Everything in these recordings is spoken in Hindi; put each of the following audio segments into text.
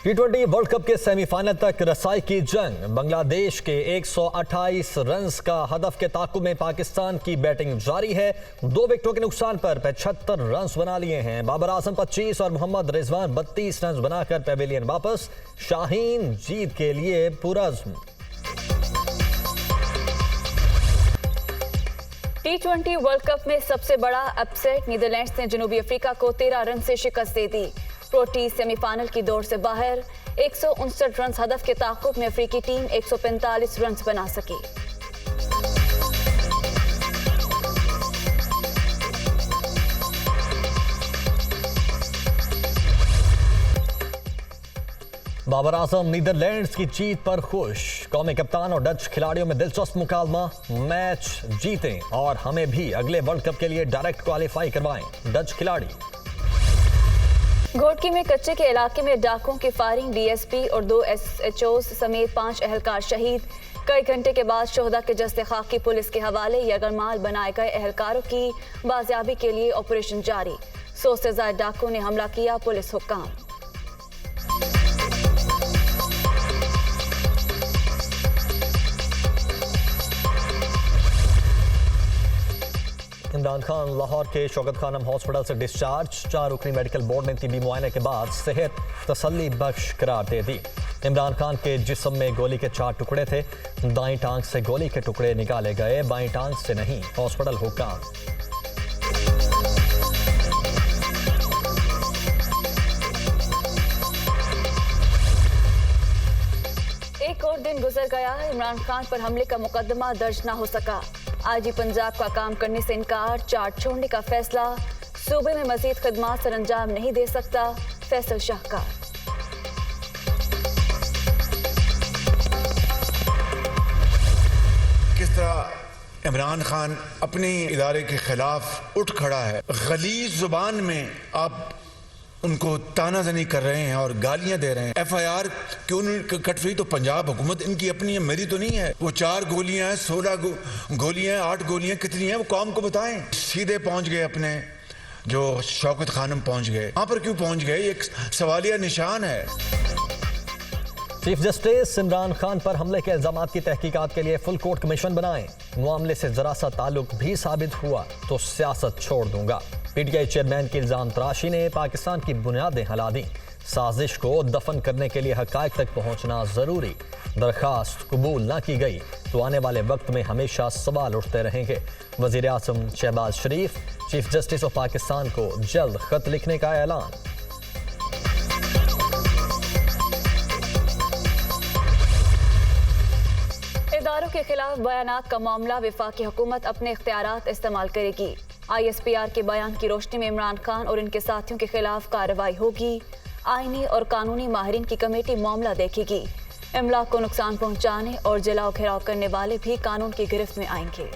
T20 वर्ल्ड कप के सेमीफाइनल तक रसाई की जंग। बांग्लादेश के 128 रन्स का हदफ के ताकुब में पाकिस्तान की बैटिंग जारी है। 2 विकेटों के नुकसान पर 75 रन्स बना लिए हैं। बाबर आजम 25 और मोहम्मद रिजवान 32 रन्स बनाकर पेविलियन वापस। शाहीन जीत के लिए पुरअज़्म। T20 वर्ल्ड कप में सबसे बड़ा अपसेट, नीदरलैंड्स ने जनूबी अफ्रीका को 13 रन से शिकस्त दे दी। प्रोटी सेमीफाइनल की दौड़ से बाहर। 159 रन हदफ के ताकुब में अफ्रीकी टीम 145 रन बना सकी। बाबर आजम नीदरलैंड्स की जीत पर खुश। कौमी कप्तान और डच खिलाड़ियों में दिलचस्प मुकालमा। मैच जीतें और हमें भी अगले वर्ल्ड कप के लिए डायरेक्ट क्वालिफाई करवाएं, डच खिलाड़ी। घोटकी में कच्चे के इलाके में डाकुओं की फायरिंग, डीएसपी और 2 एसएचओ समेत 5 एहलकार शहीद। कई घंटे के बाद शोहदा के जस्ते खाकी पुलिस के हवाले। यरगमाल बनाए गए एहलकारों की बाजियाबी के लिए ऑपरेशन जारी। 100 से ज्यादा डाकुओं ने हमला किया, पुलिस हुक्काम। इमरान खान लाहौर के शौकत खानम हॉस्पिटल से डिस्चार्ज। 4 रुकनी मेडिकल बोर्ड ने तिबी मुआयने के बाद सेहत तसल्ली बख्श करार दे दी। इमरान खान के जिस्म में गोली के 4 टुकड़े थे। दाईं टांग से गोली के टुकड़े निकाले गए, बाईं टांग से नहीं, हॉस्पिटल हुक्काम। एक और दिन गुजर गया, इमरान खान पर हमले का मुकदमा दर्ज न हो सका। आईजी पंजाब का काम करने से इनकार, चार्ज छोड़ने का फैसला। सूबे में मजीद खदमात सर अंजाम नहीं दे सकता, फैसल शाहकार। किस तरह इमरान खान अपने इदारे के खिलाफ उठ खड़ा है, गलीज जुबान में आप उनको तानाजनी कर रहे हैं और गालियां दे रहे हैं। FIR क्यों नहीं कट रही? तो पंजाब हुकूमत इनकी अपनी है, मेरी तो नहीं है। वो 4 गोलियां हैं, 16 गोलियां, 8 गोलियां कितनी हैं वो कौम को बताएं। सीधे पहुंच गए अपने जो शौकत खानम पहुंच गए। वहां पर क्यों पहुंच गए? एक सवालिया निशान है। चीफ जस्टिस इमरान खान पर हमले के इल्जामात की तहकीकात के लिए फुल कोर्ट कमीशन बनाएं। मामले से जरा सा ताल्लुक भी साबित हुआ तो सियासत छोड़ दूंगा। PTI चेयरमैन की इल्जाम तराशी ने पाकिस्तान की बुनियादें हिला दी। साजिश को दफन करने के लिए हकायक तक पहुंचना जरूरी। दरखास्त कबूल ना की गई तो आने वाले वक्त में हमेशा सवाल उठते रहेंगे। वजीर आज़म शहबाज शरीफ चीफ जस्टिस ऑफ पाकिस्तान को जल्द खत लिखने का ऐलान। इदारों के खिलाफ बयानात का मामला, वफाकी हुकूमत अपने इख्तियारात इस्तेमाल करेगी। ISPR के बयान की रोशनी में इमरान खान और इनके साथियों के खिलाफ कार्रवाई होगी। आईनी और कानूनी माहिरीन की कमेटी मामला देखेगी। इमलाक को नुकसान पहुंचाने और जलाओ घेराव करने वाले भी कानून की गिरफ्त में आएंगे।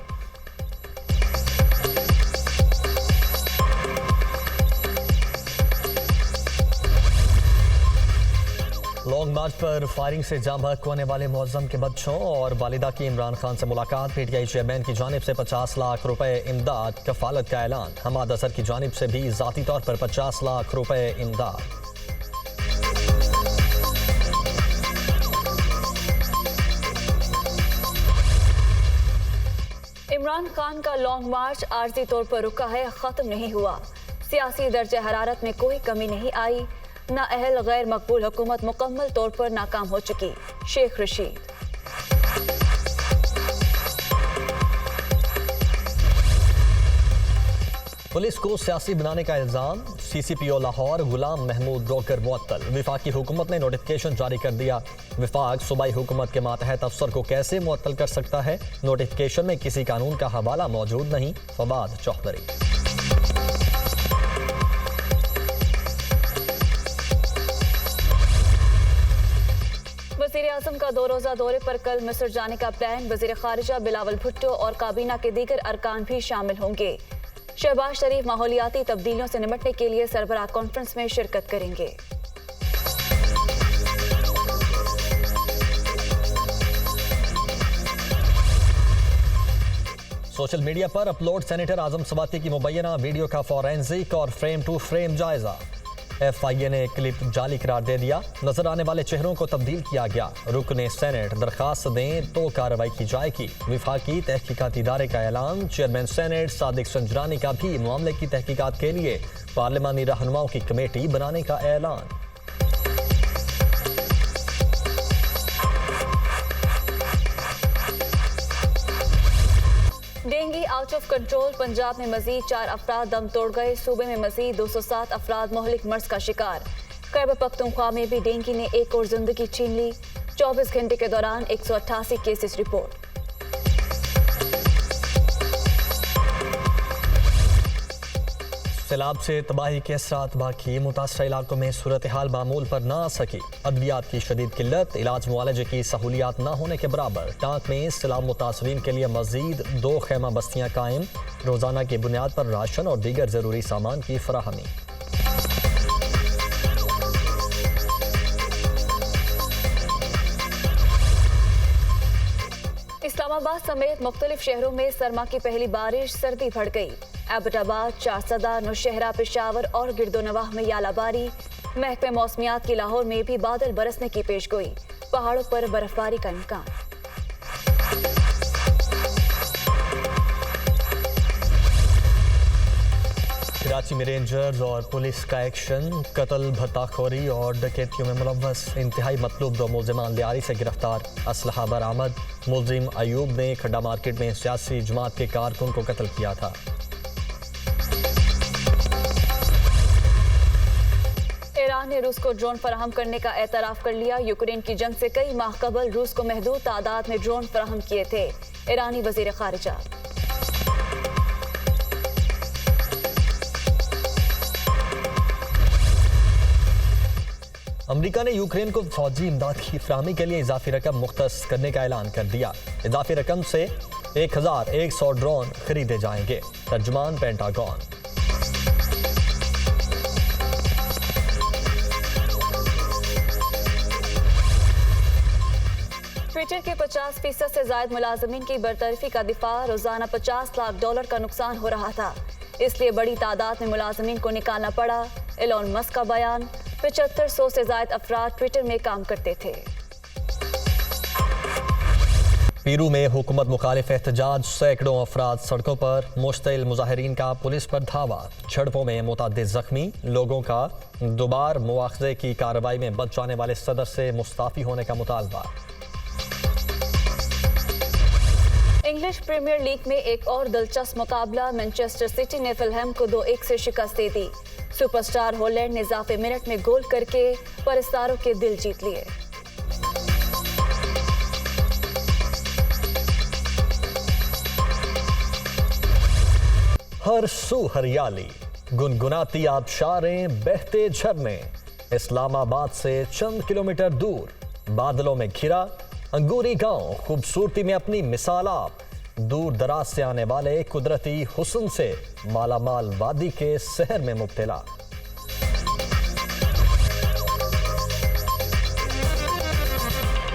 लॉन्ग मार्च पर फायरिंग से जाम बहक होने वाले मुअज्जम के बच्चों और वालिदा की इमरान खान से मुलाकात। PTI चेयरमैन की जानिब से 50 लाख रुपए इमदाद कफालत का ऐलान। हमाद अजहर की जानिब से भी जाती तौर पर 50 लाख रुपए इमदाद। इमरान खान का लॉन्ग मार्च आर्जी तौर पर रुका है, खत्म नहीं हुआ। सियासी दर्जे हरारत में कोई कमी नहीं आई। नाअहल गैर मकबूल हुकूमत मुकम्मल तौर पर नाकाम हो चुकी। शेख रशीद। पुलिस को सियासी बनाने का इल्जाम। CCPO लाहौर गुलाम महमूद ब्रोकर मुअत्तल। विफाकी हुकूमत ने नोटिफिकेशन जारी कर दिया। विफाक सूबाई हुकूमत के मातहत अफसर को कैसे मुअत्तल कर सकता है? नोटिफिकेशन में किसी कानून का हवाला मौजूद नहीं। फवाद चौधरी। वज़ीर आज़म का 2 रोज़ा दौरे पर कल मिस्र जाने का प्लान। वज़ीर ख़ारिजा बिलावल भुट्टो और काबीना के दीगर अरकान भी शामिल होंगे। शहबाज शरीफ माहौलियाती तब्दीलियों से निपटने के लिए सरबराह कॉन्फ्रेंस में शिरकत करेंगे। सोशल मीडिया पर अपलोड सेनेटर आजम सवाती की मुबैना वीडियो का फॉरेंसिक और फ्रेम टू फ्रेम जायजा। FIA ने क्लिप जाली करार दे दिया। नजर आने वाले चेहरों को तब्दील किया गया। रुकने सेनेट दरखास्त दें तो कार्रवाई की जाएगी। विफाकी तहकीकाती इदारे का ऐलान। चेयरमैन सेनेट सादिक संजरानी का भी मामले की तहकीकात के लिए पार्लिमानी रहनुमाओं की कमेटी बनाने का ऐलान। Dengue out of control. Punjab में मजीद 4 अफराद दम तोड़ गए। सूबे में मजीद 207 अफराद मोहलिक मर्ज का शिकार। खैबर पख्तूनख्वा में भी डेंगू ने एक और जिंदगी छीन ली। 24 घंटे के दौरान 188 केसेस रिपोर्ट। सैलाब से तबाही के असरात बाकी। मुतासरा इलाकों में सूरत हाल मामूल पर ना आ सकी। अद्वियात की शदीद किल्लत। इलाज मुआलजे की सहूलियात ना होने के बराबर। टांक में सैलाब मुतासरीन के लिए मजीद 2 खैमा बस्तियां कायम। रोजाना की बुनियाद पर राशन और दीगर जरूरी सामान की फराहमी। इस्लामाबाद समेत मुख्तलिफ शहरों में सरमा की पहली बारिश। सर्दी बढ़ गई। एबटाबाद, चारसदा, नौशहरा, पेशावर और गिरदोनवाह में यालाबारी। महकमे मौसमियात की लाहौर में भी बादल बरसने की पेशगोई। पहाड़ों पर बर्फबारी का इम्कान। कराची में रेंजर्स और पुलिस का एक्शन। कत्ल, भत्ताखोरी और डकैतियों में मुलव्वस इंतहाई मतलूब 2 मुलजिमान लियारी से गिरफ्तार। असलहा बरामद। मुलजिम अयूब ने खड्डा मार्केट में सियासी जमात के कारकुन को कत्ल किया था। ईरान ने रूस को ड्रोन फराहम करने का एतराफ कर लिया। यूक्रेन की जंग से कई माह कबल रूस को महदूद तादाद में ड्रोन फराहम किए थे। ईरानी वजीर खारिजा। अमेरिका ने यूक्रेन को फौजी इमदाद की फराहमी के लिए इजाफी रकम मुख्तस करने का ऐलान कर दिया। इजाफी रकम से 1100 ड्रोन खरीदे जाएंगे। तर्जुमान पेंटागन। ट्विटर के 50% से ज्यादा मुलाजमीन की बरतरफी का दिफा। रोजाना $50 लाख का नुकसान हो रहा था, इसलिए बड़ी तादाद में मुलाजमीन को निकालना पड़ा। एलोन मस्क का बयान। 7500 से ज्यादा अफराद ट्विटर में काम करते थे। पीरू में हुकूमत मुखालिफ एहतजाज। सैकड़ों अफराद सड़कों पर। मुश्तिल मुजाहिरीन का पुलिस पर धावा। झड़पों में मुतअद्दिद जख्मी। लोगों का दोबार मुआखजे की कार्रवाई में बच जाने वाले सदर से मुस्ताफी होने का मुतालबा। इंग्लिश प्रीमियर लीग में एक और दिलचस्प मुकाबला। मैनचेस्टर सिटी ने फुलहैम को 2-1 से शिकस्त दे दी। सुपरस्टार हॉलैंड ने इजाफे मिनट में गोल करके परस्तारों के दिल जीत लिए। हर सू हरियाली। गुनगुनाती आबशारें, बहते झरने। इस्लामाबाद से चंद किलोमीटर दूर बादलों में घिरा अंगूरी गांव खूबसूरती में अपनी मिसाल आप। दूर दराज से आने वाले कुदरती हुस्न से मालामाल वादी के शहर में मुब्तला।